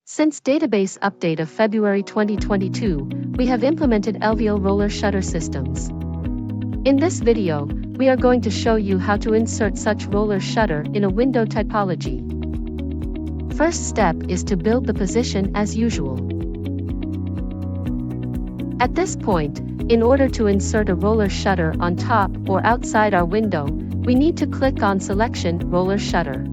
Since database update of February 2022, we have implemented ELVIAL roller shutter systems. In this video, we are going to show you how to insert such roller shutter in a window typology. First step is to build the position as usual. At this point, in order to insert a roller shutter on top or outside our window, we need to click on Selection Roller Shutter.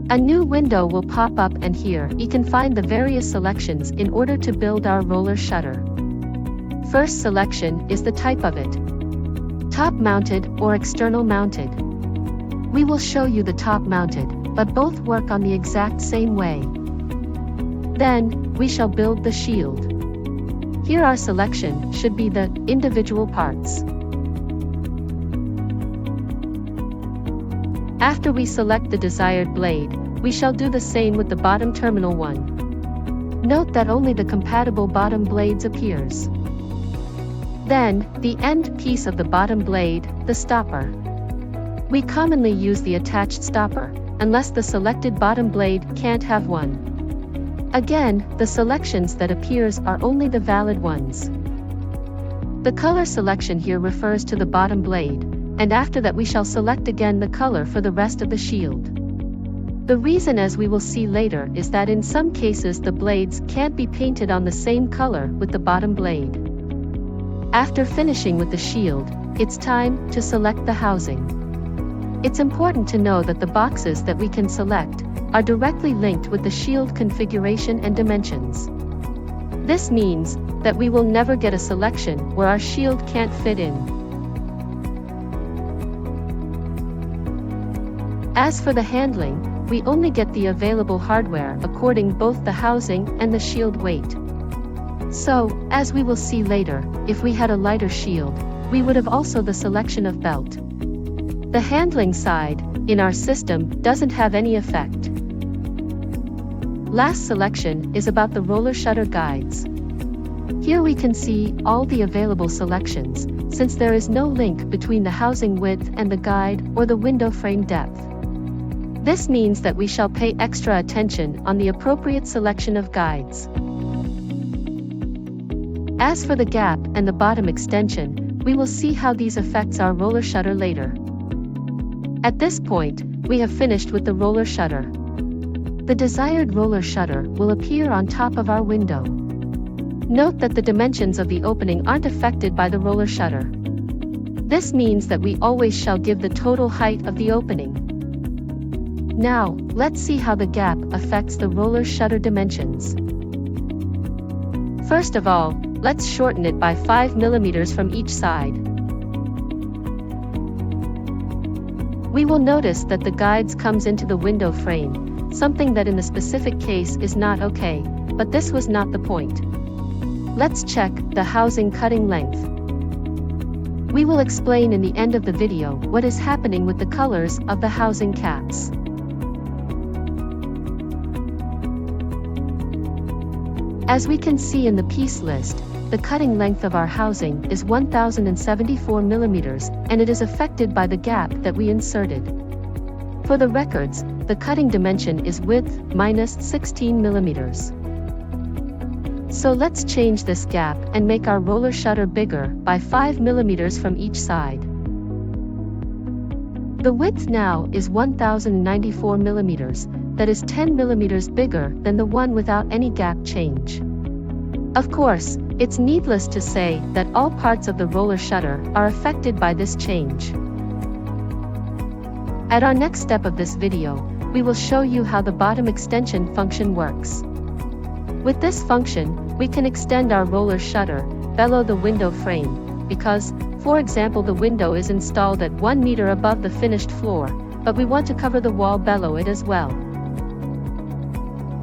A new window will pop up, and here you can find the various selections in order to build our roller shutter. First selection is the type of it: top mounted or external mounted. We will show you the top mounted, but both work on the exact same way. Then, we shall build the shield. Here our selection should be the individual parts. After we select the desired blade, we shall do the same with the bottom terminal one. Note that only the compatible bottom blades appears. Then, the end piece of the bottom blade, the stopper. We commonly use the attached stopper, unless the selected bottom blade can't have one. Again, the selections that appears are only the valid ones. The color selection here refers to the bottom blade, and after that we shall select again the color for the rest of the shield. The reason, as we will see later, is that in some cases the blades can't be painted on the same color with the bottom blade. After finishing with the shield, it's time to select the housing. It's important to know that the boxes that we can select are directly linked with the shield configuration and dimensions. This means that we will never get a selection where our shield can't fit in. As for the handling, we only get the available hardware according both the housing and the shield weight. So, as we will see later, if we had a lighter shield, we would have also the selection of belt. The handling side, in our system, doesn't have any effect. Last selection is about the roller shutter guides. Here we can see all the available selections, since there is no link between the housing width and the guide or the window frame depth. This means that we shall pay extra attention on the appropriate selection of guides. As for the gap and the bottom extension, we will see how these affects our roller shutter later. At this point, we have finished with the roller shutter. The desired roller shutter will appear on top of our window. Note that the dimensions of the opening aren't affected by the roller shutter. This means that we always shall give the total height of the opening. Now, let's see how the gap affects the roller shutter dimensions. First of all, let's shorten it by 5 mm from each side. We will notice that the guides comes into the window frame, something that in the specific case is not okay, but this was not the point. Let's check the housing cutting length. We will explain in the end of the video what is happening with the colors of the housing caps. As we can see in the piece list, the cutting length of our housing is 1074 mm, and it is affected by the gap that we inserted. For the records, the cutting dimension is width minus 16 mm. So let's change this gap and make our roller shutter bigger by 5 mm from each side. The width now is 1094 mm, that is 10 mm bigger than the one without any gap change. Of course, it's needless to say that all parts of the roller shutter are affected by this change. At our next step of this video, we will show you how the bottom extension function works. With this function, we can extend our roller shutter below the window frame, because, for example, the window is installed at 1 meter above the finished floor, but we want to cover the wall below it as well.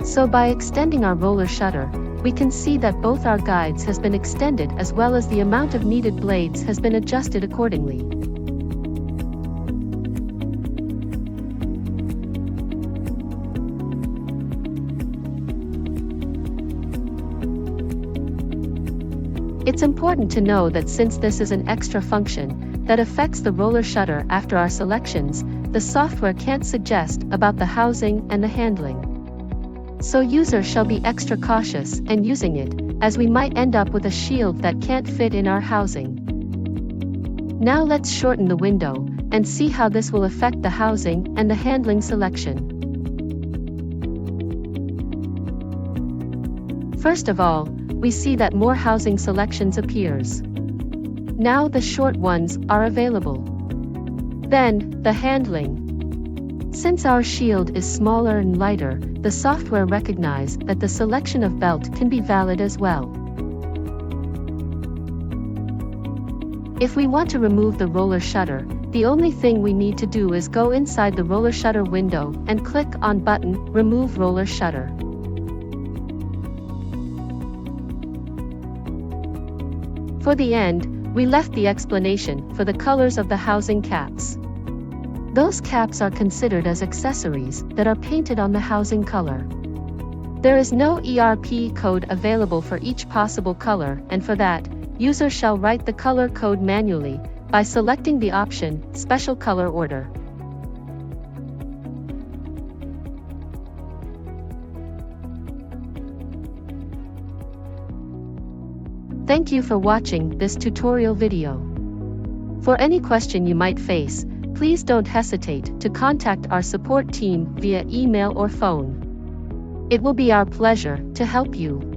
So by extending our roller shutter, we can see that both our guides has been extended as well as the amount of needed blades has been adjusted accordingly. It's important to know that since this is an extra function that affects the roller shutter after our selections, the software can't suggest about the housing and the handling. So user shall be extra cautious and using it, as we might end up with a shield that can't fit in our housing. Now let's shorten the window, and see how this will affect the housing and the handling selection. First of all, we see that more housing selections appears. Now the short ones are available. Then, the handling. Since our shield is smaller and lighter, the software recognize that the selection of belt can be valid as well. If we want to remove the roller shutter, the only thing we need to do is go inside the roller shutter window and click on button, Remove Roller Shutter. For the end, we left the explanation for the colors of the housing caps. Those caps are considered as accessories that are painted on the housing color. There is no ERP code available for each possible color, and for that, user shall write the color code manually by selecting the option Special Color Order. Thank you for watching this tutorial video. For any question you might face, please don't hesitate to contact our support team via email or phone. It will be our pleasure to help you.